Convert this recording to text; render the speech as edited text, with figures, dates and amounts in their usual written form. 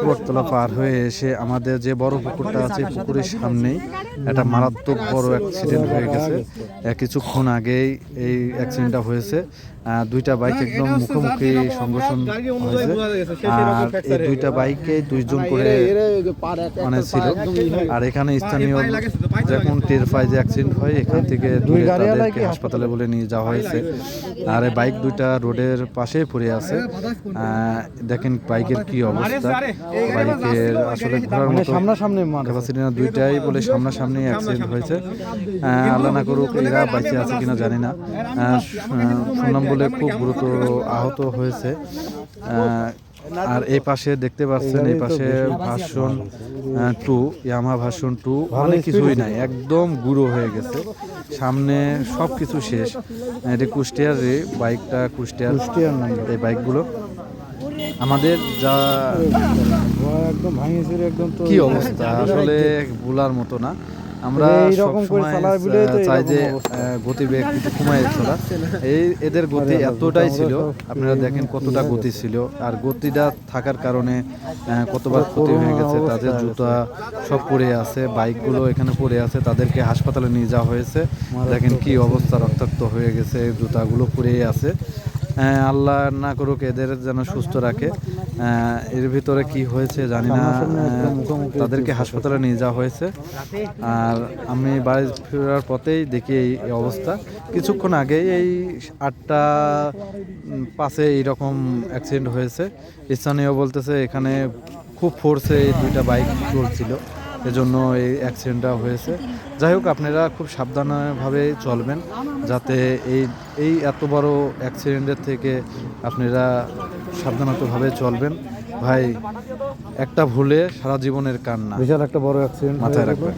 বটতলা পার হয়ে এসে আমাদের যে বড় পুকুরটা আছে পুকুরের সামনেই একটা মারাত্মক বড় অ্যাক্সিডেন্ট হয়ে গেছে। কিছুক্ষণ আগেই এই অ্যাক্সিডেন্টটা হয়েছে। দুইটা বাইক একদম মুখোমুখি সংঘর্ষণ হয়েছে। আর এই দুইটা বাইকে দুইজন করে মানে ছিল। আর এখানে স্থানীয় যখন টের পায় যে অ্যাক্সিডেন্ট হয় এখান থেকে দূরে তাদেরকে হাসপাতালে বলে নিয়ে যাওয়া হয়েছে। আর এই বাইক দুইটা রোডের পাশেই পড়ে আছে। দেখেন বাইকের কি অবস্থা। বাইকের আসলে ঘোরার মতো সামনাসামনি ক্যাপাসিটি না, দুইটাই বলে সামনাসামনি অ্যাক্সিডেন্ট হয়েছে। আল্লাহ না করুক এরা বেঁচে আছে কিনা জানি না। শুনলাম বলে খুব গুরুতর আহত হয়েছে। আর এই পাশে দেখতে পাচ্ছেন এই পাশে ভার্সন 2 ইয়ামাহা ভার্সন 2 অনেক কিছুই নাই, একদম গুঁড়ো হয়ে গেছে। সামনে সব কিছু শেষ। এটা কুষ্টিয়ার বাইকটা, কুষ্টিয়ার এই বাইকগুলো আমাদের যা একদম ভাঙিয়েছিল, একদম কি অবস্থা আসলে বলার মতো না। আমরা সবসময় চাই যে গতিবেগ কিছু কমায় চলা। এদের গতি এতটাই ছিল, আপনারা দেখেন কতটা গতি ছিল। আর গতিটা থাকার কারণে কতবার ক্ষতি হয়ে গেছে। তাদের জুতা সব পড়ে আছে, বাইকগুলো এখানে পড়ে আছে, তাদেরকে হাসপাতালে নিয়ে যাওয়া হয়েছে। দেখেন কি অবস্থা, রক্তাক্ত হয়ে গেছে, জুতাগুলো পড়ে আছে। আল্লাহ না করুক এদের যেন সুস্থ রাখে। এর ভিতরে কি হয়েছে জানি না, তাদেরকে হাসপাতালে নিয়ে যাওয়া হয়েছে। আর আমি বাড়ি ফেরার পথেই দেখি এই অবস্থা। কিছুক্ষণ আগে এই 8:05 এইরকম অ্যাক্সিডেন্ট হয়েছে। স্থানীয় বলতেছে এখানে খুব ফোর্সে এই দুইটা বাইক চলছিল, এজন্য এই অ্যাক্সিডেন্টটা হয়েছে। যাই হোক, আপনারা খুব সাবধানভাবে চলবেন যাতে এই এত বড় অ্যাক্সিডেন্টের থেকে আপনারা সাবধানতভাবে চলবেন। ভাই, একটা ভুলে সারা জীবনের কান্না, বিশাল একটা বড় অ্যাক্সিডেন্ট মাথায় রাখবেন।